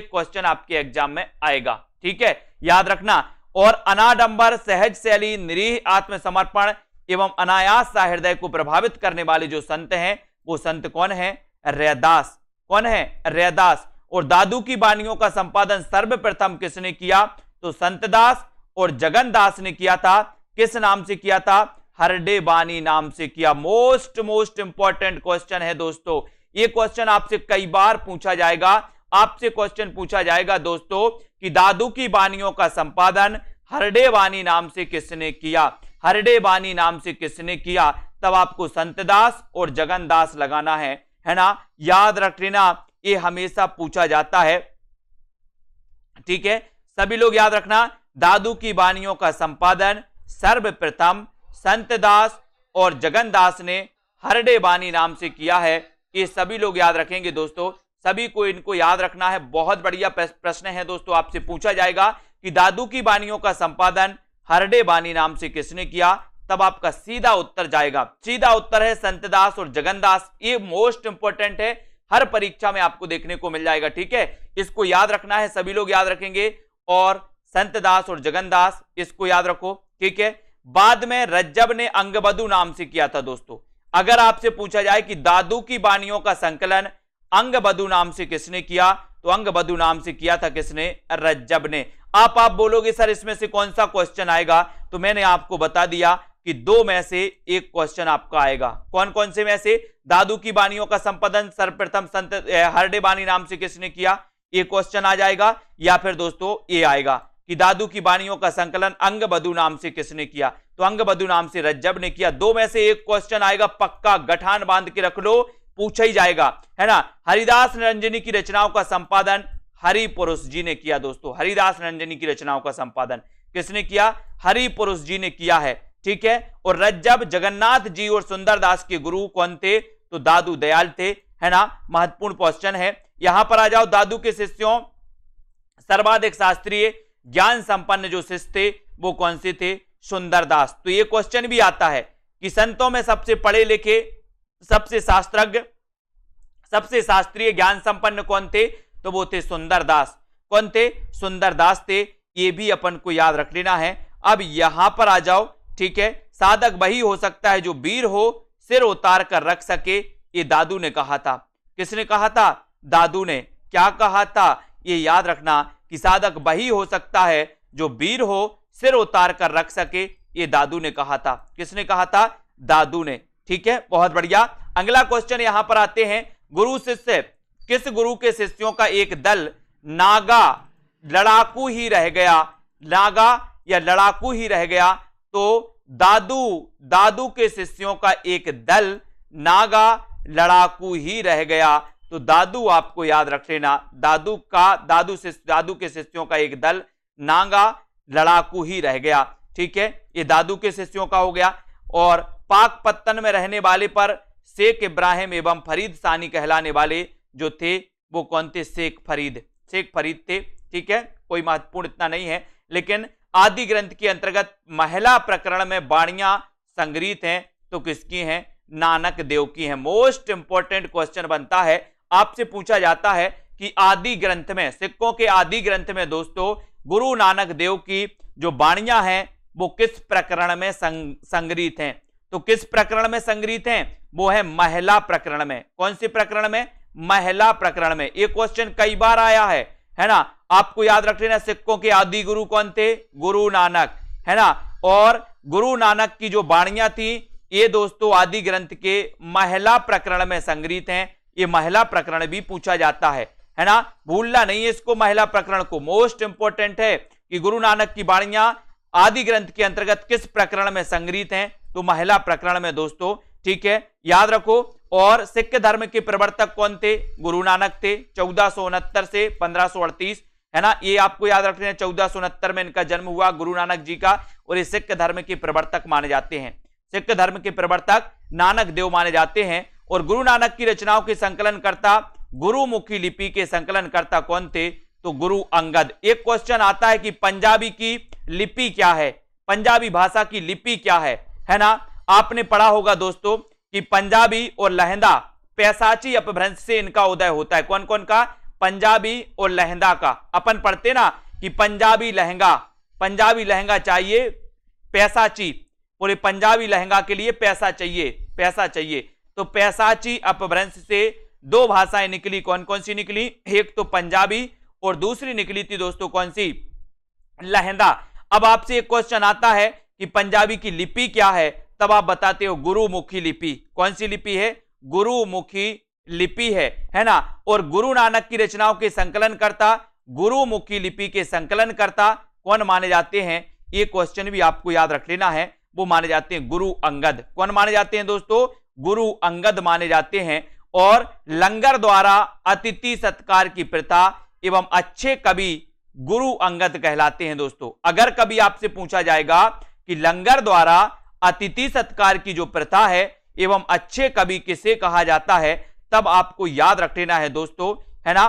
क्वेश्चन आपके एग्जाम में आएगा, ठीक है, याद रखना। और अनाडंबर, सहज शैली, निरीह आत्मसमर्पण एवं अनायास सा हृदय को प्रभावित करने वाले जो संत हैं वो संत कौन है? रैदास। कौन है? रैदास। और दादू की वाणियों का संपादन सर्वप्रथम किसने किया? तो संतदास और जगनदास ने किया था। किस नाम से किया था? हरडे बानी नाम से किया। मोस्ट इंपॉर्टेंट क्वेश्चन है दोस्तों, ये क्वेश्चन आपसे कई बार पूछा जाएगा। आपसे क्वेश्चन पूछा जाएगा दोस्तों कि दादू की वाणियों का संपादन हरडे बानी नाम से किसने किया? हरडे बानी नाम से किसने किया? तब आपको संतदास और जगनदास लगाना है ना। याद रख लेना, ये हमेशा पूछा जाता है, ठीक है। सभी लोग याद रखना, दादू की वाणियों का संपादन सर्वप्रथम संतदास और जगनदास ने हरडे बानी नाम से किया है। ये सभी लोग याद रखेंगे दोस्तों, सभी को इनको याद रखना है। बहुत बढ़िया प्रश्न है दोस्तों, आपसे पूछा जाएगा कि दादू की वाणियों का संपादन हरडे बानी नाम से किसने किया? तब आपका सीधा उत्तर जाएगा, सीधा उत्तर है संतदास और जगनदास। ये मोस्ट इंपोर्टेंट है, हर परीक्षा में आपको देखने को मिल जाएगा, ठीक है। इसको याद रखना है, सभी लोग याद रखेंगे। और संतदास और जगनदास, इसको याद रखो, ठीक है। बाद में रज्जब ने अंगबधु नाम से किया था दोस्तों। अगर आपसे पूछा जाए कि दादू की वाणियों का संकलन अंगबधु नाम से किसने किया, तो अंगबधु नाम से किया था किसने? रज्जब ने। आप बोलोगे सर इसमें से कौन सा क्वेश्चन आएगा, तो मैंने आपको बता दिया कि 2 में से एक क्वेश्चन आपका आएगा। कौन कौन से में से? दादू की वाणियों का संपादन सर्वप्रथम संत हरडे बानी नाम से किसने किया, ये क्वेश्चन आ जाएगा। या फिर दोस्तों ये आएगा कि दादू की वाणियों का संकलन अंगबधु नाम से किसने किया, तो अंगबधु नाम से रज्जब ने किया। 2 में से एक क्वेश्चन आएगा, पक्का गठान बांध के रख लो, पूछा ही जाएगा, है ना। हरिदास निरंजनी की रचनाओं का संपादन हरिपुरुष जी ने किया दोस्तों। हरिदास निरंजनी की रचनाओं का संपादन किसने किया? हरिपुरुष जी ने किया है, ठीक है। और रज्जब, जगन्नाथ जी और सुंदरदास के गुरु कौन थे? तो दादू दयाल थे, है ना। महत्वपूर्ण क्वेश्चन है। यहां पर आ जाओ, दादू के शिष्यों सर्वाधिक शास्त्रीय ज्ञान संपन्न जो शिष्य थे वो कौन से थे? सुंदरदास। तो ये क्वेश्चन भी आता है कि संतों में सबसे पढ़े लिखे, सबसे शास्त्रज्ञ, सबसे शास्त्रीय ज्ञान संपन्न कौन थे? तो वो थे सुंदरदास। कौन थे? सुंदरदास थे। ये भी अपन को याद रख लेना है। अब यहां पर आ जाओ, ठीक है। साधक वही हो सकता है जो वीर हो, सिर उतार कर रख सके, ये दादू ने कहा था। किसने कहा था? दादू ने। क्या कहा था? ये याद रखना कि साधक वही हो सकता है जो वीर हो, सिर उतार कर रख सके, ये दादू ने कहा था। किसने कहा था? दादू ने, ठीक है। बहुत बढ़िया। अगला क्वेश्चन यहां पर आते हैं, गुरु शिष्य किस गुरु के शिष्यों का एक दल नागा लड़ाकू ही रह गया, नागा या लड़ाकू ही रह गया? तो दादू के शिष्यों का एक दल नागा लड़ाकू ही रह गया। तो दादू आपको याद रख लेना, दादू के शिष्यों का एक दल नागा लड़ाकू ही रह गया। ठीक है, ये दादू के शिष्यों का हो गया। और पाक पत्तन में रहने वाले पर शेख इब्राहिम एवं फरीद सानी कहलाने वाले जो थे वो कौन थे? शेख फरीद थे। ठीक है, कोई महत्वपूर्ण इतना नहीं है, लेकिन आदि ग्रंथ के अंतर्गत महिला प्रकरण में बाणियां संग्रहित हैं तो किसकी हैं? नानक देव की हैं। मोस्ट इंपॉर्टेंट क्वेश्चन बनता है, आपसे पूछा जाता है कि आदि ग्रंथ में, सिक्कों के आदि ग्रंथ में दोस्तों गुरु नानक देव की जो बाणियां हैं वो किस प्रकरण में संग्रहित हैं? तो किस प्रकरण में संग्रहित हैं? वो है महिला प्रकरण में। कौन सी प्रकरण में? महिला प्रकरण में। ये क्वेश्चन कई बार आया है ना? आपको याद रख लेना, सिक्कों के आदि गुरु कौन थे? गुरु नानक, है ना? और गुरु नानक की जो बाणियां थी ये दोस्तों आदि ग्रंथ के महिला प्रकरण में संग्रहित हैं। ये महिला प्रकरण भी पूछा जाता है ना? भूलना नहीं है इसको, महिला प्रकरण को। मोस्ट इंपोर्टेंट है कि गुरु नानक की बाणियां आदि ग्रंथ के अंतर्गत किस प्रकरण में संग्रहित हैं? तो महिला प्रकरण में दोस्तों। ठीक है, याद रखो। और सिख धर्म के प्रवर्तक कौन थे? गुरु नानक थे, 1469 से 1538, है ना? ये आपको याद रखना है, 1469 में इनका जन्म हुआ गुरु नानक जी का। और ये सिख धर्म के प्रवर्तक माने जाते हैं, सिख धर्म के प्रवर्तक नानक देव माने जाते हैं। और गुरु नानक की रचनाओं के संकलनकर्ता, गुरुमुखी लिपि के संकलनकर्ता कौन थे? तो गुरु अंगद। एक क्वेश्चन आता है कि पंजाबी की लिपि क्या है? पंजाबी भाषा की लिपि क्या है ना? आपने पढ़ा होगा दोस्तों कि पंजाबी और लहंदा पैसाची अपभ्रंश से इनका उदय होता है। कौन कौन का? पंजाबी और लहंदा का। अपन पढ़ते ना कि पंजाबी लहंगा चाहिए पैसाची, पूरे पंजाबी लहंगा के लिए पैसा चाहिए। तो पैसाची अपभ्रंश से दो भाषाएं निकली। कौन कौन सी निकली? एक तो पंजाबी और दूसरी निकली थी दोस्तों कौन सी? लहंदा। अब आपसे एक क्वेश्चन आता है कि पंजाबी की लिपि क्या है, तब आप बताते हो गुरुमुखी लिपि। कौन सी लिपि है? गुरुमुखी लिपि है ना? और गुरु नानक की रचनाओं के संकलनकर्ता, गुरुमुखी लिपि के संकलनकर्ता कौन माने जाते हैं? ये क्वेश्चन भी आपको याद रख लेना है। वो माने जाते हैं गुरु अंगद। कौन माने जाते हैं दोस्तों? गुरु अंगद माने जाते हैं। और लंगर द्वारा अतिथि सत्कार की प्रथा एवं अच्छे कवि गुरु अंगद कहलाते हैं दोस्तों। अगर कभी आपसे पूछा जाएगा कि लंगर द्वारा अतिथि सत्कार की जो प्रथा है एवं अच्छे कवि किसे कहा जाता है, तब आपको याद रख लेना है दोस्तों, है ना?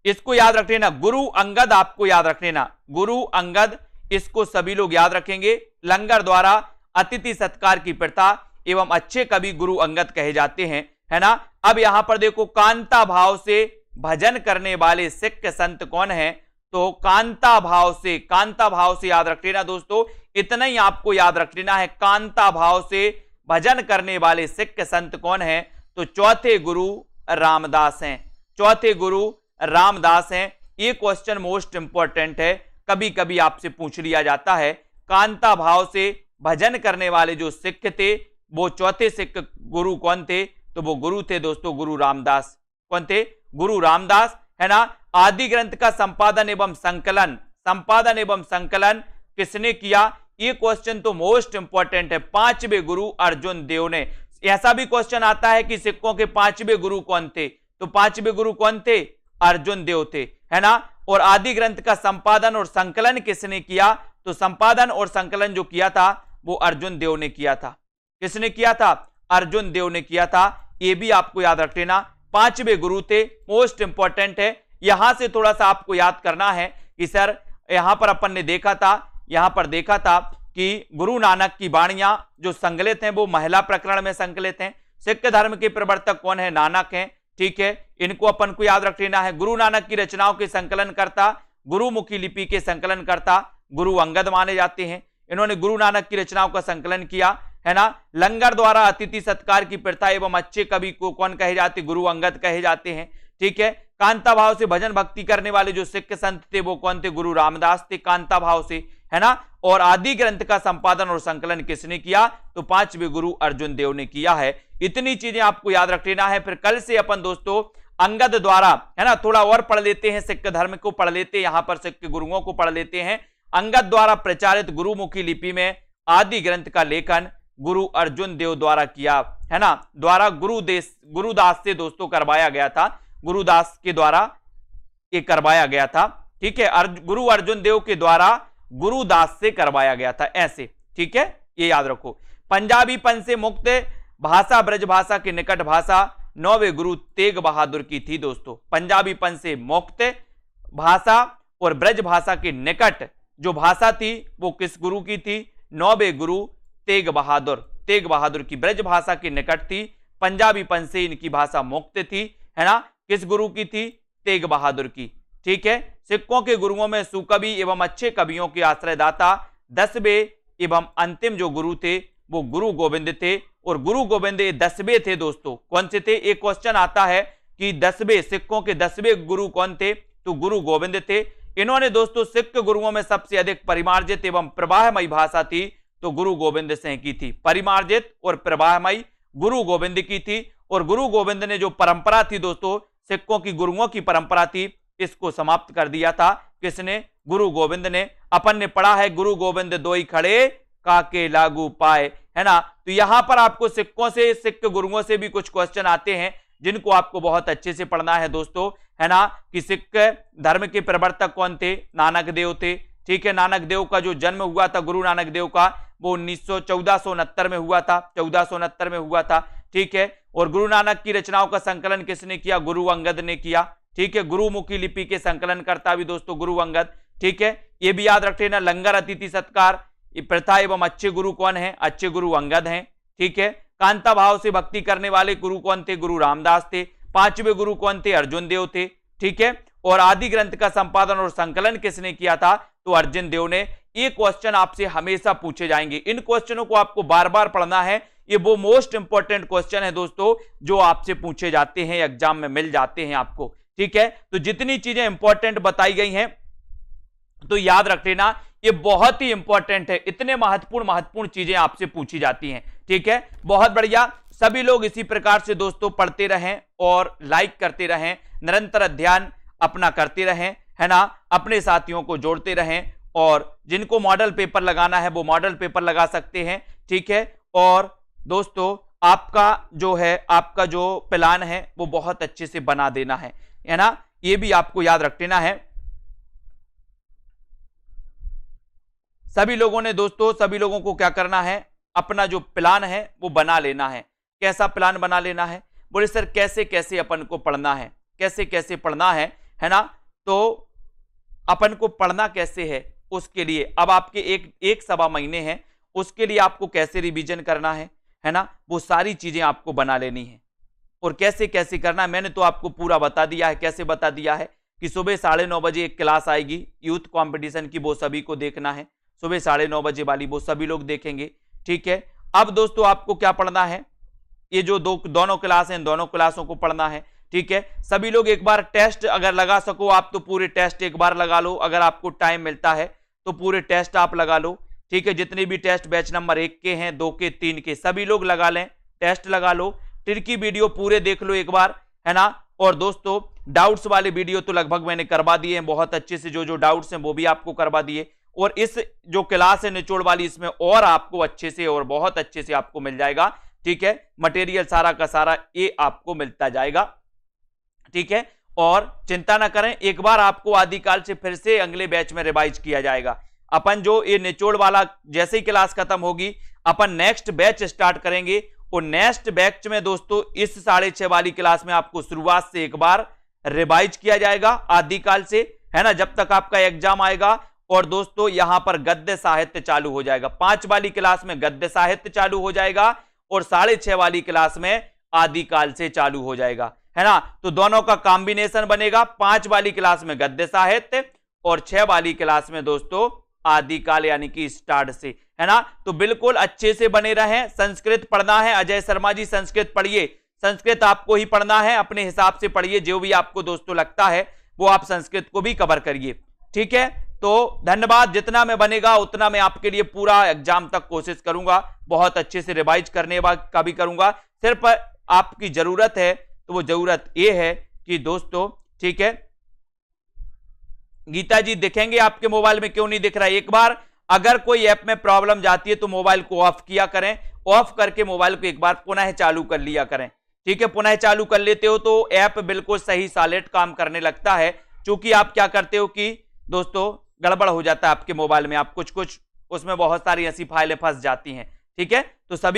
इसको याद रख लेना, गुरु अंगद आपको याद रख लेना, गुरु अंगद। इसको सभी लोग याद रखेंगे। लंगर द्वारा अतिथि सत्कार की प्रथा एवं अच्छे कवि गुरु अंगद कहे जाते हैं, है ना? अब यहां पर देखो, कांता भाव से भजन करने वाले सिख संत कौन है? तो कांता भाव से याद रख लेना दोस्तों। इतना ही आपको याद रख लेना है, कांता भाव से भजन करने वाले सिख संत कौन है? तो चौथे गुरु रामदास हैं, चौथे गुरु रामदास हैं। ये क्वेश्चन मोस्ट इंपॉर्टेंट है, कभी कभी आपसे पूछ लिया जाता है। कांता भाव से भजन करने वाले जो सिख थे वो चौथे सिख गुरु कौन थे? तो वो गुरु थे दोस्तों गुरु रामदास। कौन थे? गुरु रामदास, है ना? आदि ग्रंथ का संपादन एवं संकलन किसने किया? ये क्वेश्चन तो मोस्ट इंपॉर्टेंट है। पांचवें गुरु अर्जुन देव ने। ऐसा भी क्वेश्चन आता है कि सिखों के पांचवें गुरु कौन थे? तो पांचवें गुरु कौन थे? अर्जुन देव थे, है ना? और आदि ग्रंथ का संपादन और संकलन किसने किया? तो संपादन और संकलन जो किया था वो अर्जुन देव ने किया था। किसने किया था? अर्जुन देव ने किया था। ये भी आपको याद रख लेना, पांचवें गुरु थे। मोस्ट इंपॉर्टेंट है। यहां से थोड़ा सा आपको याद करना है कि सर यहां पर अपन ने देखा था कि गुरु नानक की बाणियां जो संकलित हैं वो महिला प्रकरण में संकलित हैं। सिख धर्म के प्रवर्तक कौन है? नानक हैं। ठीक है, इनको अपन को याद रख लेना है। गुरु नानक की रचनाओं के संकलनकर्ता, गुरुमुखी लिपि के संकलनकर्ता गुरु अंगद माने जाते हैं। इन्होंने गुरु नानक की रचनाओं का संकलन किया, है ना? लंगर द्वारा अतिथि सत्कार की प्रथा एवं अच्छे कवि को कौन कहे जाते? गुरु अंगद कहे जाते हैं। ठीक है, कांता भाव से भजन भक्ति करने वाले जो सिख संत थे वो कौन थे? गुरु रामदास थे, कांता भाव से, है ना? और आदि ग्रंथ का संपादन और संकलन किसने किया? तो पांचवें गुरु अर्जुन देव ने किया है। इतनी चीजें आपको याद रख लेना है। फिर कल से अपन दोस्तों अंगद द्वारा, है ना, थोड़ा और पढ़ लेते हैं, सिख धर्म को पढ़ लेते हैं, यहां पर सिख गुरुओं को पढ़ लेते हैं। अंगद द्वारा प्रचारित गुरुमुखी लिपि में आदि ग्रंथ का लेखन गुरु अर्जुन देव द्वारा किया, है ना, द्वारा गुरुदास से दोस्तों करवाया गया था, गुरुदास के द्वारा ये करवाया गया था, ठीक है, गुरु अर्जुन देव के द्वारा गुरुदास से करवाया गया था, ऐसे, ठीक है, ये याद रखो। पंजाबीपन से मुक्त भाषा ब्रज भाषा की निकट भाषा 9वें गुरु तेग बहादुर की थी दोस्तों। पंजाबीपन से मुक्त भाषा और ब्रज भाषा के निकट जो भाषा थी वो किस गुरु की थी? 9वें गुरु तेग बहादुर की ब्रज भाषा के निकट थी। पंजाबीपन से इनकी भाषा मुक्त थी, है ना, किस गुरु की थी? तेग बहादुर की, ठीक है। सिखों के गुरुओं में सुकवि एवं अच्छे कवियों के आश्रयदाता 10वें एवं अंतिम जो गुरु थे वो गुरु गोविंद थे, और गुरु गोविंद 10वें थे दोस्तों। कौन से थे? एक क्वेश्चन आता है कि 10वें सिखों के 10वें गुरु कौन थे? तो गुरु गोविंद थे। इन्होंने दोस्तों सिख गुरुओं में सबसे अधिक परिमार्जित एवं प्रवाहमयी भाषा थी तो गुरु गोविंद सिंह की थी। परिमार्जित और प्रवाहमयी गुरु गोविंद की थी, और गुरु गोविंद ने जो परंपरा थी दोस्तों, सिखों की गुरुओं की परंपरा थी, इसको समाप्त कर दिया था। किसने? गुरु गोविंद ने। अपन ने पढ़ा है गुरु गोविंद दोई खड़े काके लागू पाए, है ना। तो यहां पर आपको सिखों से, सिख गुरुओं से भी कुछ क्वेश्चन आते हैं जिनको आपको बहुत अच्छे से पढ़ना है दोस्तों, है ना, कि सिख धर्म के प्रवर्तक कौन थे? नानक देव थे, ठीक है। नानक देव का जो जन्म हुआ था गुरु नानक देव का वो 1469 में हुआ था, 1469 में हुआ था, ठीक है। और गुरु नानक की रचनाओं का संकलन किसने किया? गुरु अंगद ने किया, ठीक है। गुरुमुखी लिपि के संकलनकर्ता भी दोस्तों गुरु अंगद, ठीक है। ये भी याद रख लेना। लंगर अतिथि सत्कार प्रथा एवं अच्छे गुरु कौन है? अच्छे गुरु अंगद हैं, ठीक है। कांता भाव से भक्ति करने वाले गुरु कौन थे? गुरु रामदास थे। 5वें गुरु कौन थे? अर्जुन देव थे, ठीक है। और आदि ग्रंथ का संपादन और संकलन किसने किया था? तो अर्जुन देव ने। ये क्वेश्चन आपसे हमेशा पूछे जाएंगे, इन क्वेश्चनों को आपको बार बार पढ़ना है। ये वो मोस्ट इंपॉर्टेंट क्वेश्चन है दोस्तों जो आपसे पूछे जाते हैं, एग्जाम में मिल जाते हैं आपको, ठीक है। तो जितनी चीजें इंपॉर्टेंट बताई गई हैं तो याद रख लेना, ये बहुत ही इंपॉर्टेंट है। इतने महत्वपूर्ण चीजें आपसे पूछी जाती हैं, ठीक है। बहुत बढ़िया। सभी लोग इसी प्रकार से दोस्तों पढ़ते रहें और लाइक करते रहें, निरंतर अध्ययन अपना करते रहें, है ना, अपने साथियों को जोड़ते रहें, और जिनको मॉडल पेपर लगाना है वो मॉडल पेपर लगा सकते हैं, ठीक है। और दोस्तों आपका जो प्लान है वो बहुत अच्छे से बना देना है ना, ये भी आपको याद रख लेना है। सभी लोगों ने दोस्तों, सभी लोगों को क्या करना है? अपना जो प्लान है वो बना लेना है। कैसा प्लान बना लेना है? बोले सर कैसे कैसे अपन को पढ़ना है, कैसे कैसे पढ़ना है ना। तो अपन को पढ़ना कैसे है उसके लिए अब आपके एक सवा महीने हैं, उसके लिए आपको कैसे रिवीजन करना है ना, वो सारी चीजें आपको बना लेनी है। और कैसे कैसे करना है मैंने तो आपको पूरा बता दिया है। कैसे बता दिया है कि सुबह 9:30 बजे एक क्लास आएगी यूथ कंपटीशन की, वो सभी को देखना है। सुबह 9:30 बजे वाली वो सभी लोग देखेंगे, ठीक है। अब दोस्तों आपको क्या पढ़ना है? ये जो दोनों क्लास हैं, दोनों क्लासों को पढ़ना है, ठीक है। सभी लोग एक बार टेस्ट अगर लगा सको आप तो पूरे टेस्ट एक बार लगा लो। अगर आपको टाइम मिलता है तो पूरे टेस्ट आप लगा लो, ठीक है। जितने भी टेस्ट बैच नंबर 1 के हैं, 2 के, 3 के, सभी लोग लगा लें, टेस्ट लगा लो। ट्रिकी वीडियो पूरे देख लो एक बार, है ना। और दोस्तों डाउट्स वाले वीडियो तो लगभग मैंने करवा दिए हैं बहुत अच्छे से, जो डाउट्स हैं वो भी आपको करवा दिए। और इस जो क्लास है निचोड़ वाली, इसमें और आपको अच्छे से और बहुत अच्छे से आपको मिल जाएगा, ठीक है। मटेरियल सारा का सारा ये आपको मिलता जाएगा, ठीक है। और चिंता ना करें, एक बार आपको आदिकाल से फिर से अगले बैच में रिवाइज किया जाएगा। अपन जो ये निचोड़ वाला जैसे ही क्लास खत्म होगी अपन नेक्स्ट बैच स्टार्ट करेंगे, और नेक्स्ट बैच में दोस्तों इस 6:30 वाली क्लास में आपको शुरुआत से एक बार रिवाइज किया जाएगा आदिकाल से, है ना, जब तक आपका एग्जाम आएगा। और दोस्तों यहां पर गद्य साहित्य चालू हो जाएगा। 5 वाली क्लास में गद्य साहित्य चालू हो जाएगा और 6:30 वाली क्लास में आदिकाल से चालू हो जाएगा, है ना। तो दोनों का कॉम्बिनेशन बनेगा। 5 वाली क्लास में गद्य साहित्य और 6 वाली क्लास में दोस्तों आदिकाल यानी कि स्टार्ट से, है ना। तो बिल्कुल अच्छे से बने रहें। संस्कृत पढ़ना है, अजय शर्मा जी संस्कृत पढ़िए। संस्कृत आपको ही पढ़ना है, अपने हिसाब से पढ़िए, जो भी आपको दोस्तों लगता है वो आप संस्कृत को भी कवर करिए, ठीक है। तो धन्यवाद। जितना मैं बनेगा उतना मैं आपके लिए पूरा एग्जाम तक कोशिश करूंगा, बहुत अच्छे से रिवाइज करने का भी करूंगा। सिर्फ आपकी जरूरत है, तो वो जरूरत ये है कि दोस्तों, ठीक है, गीता जी दिखेंगे आपके मोबाइल में, क्यों नहीं दिख रहा है? एक बार अगर कोई ऐप में प्रॉब्लम जाती है तो मोबाइल को ऑफ किया करें, ऑफ करके मोबाइल को एक बार पुनः चालू कर लिया करें, ठीक है। पुनः चालू कर लेते हो तो ऐप बिल्कुल सही सॉलिड काम करने लगता है। चूंकि आप क्या करते हो कि दोस्तों गड़बड़ हो जाता है आपके मोबाइल में, आप कुछ उसमें बहुत सारी ऐसी फाइलें फंस जाती हैं, ठीक है। तो सभी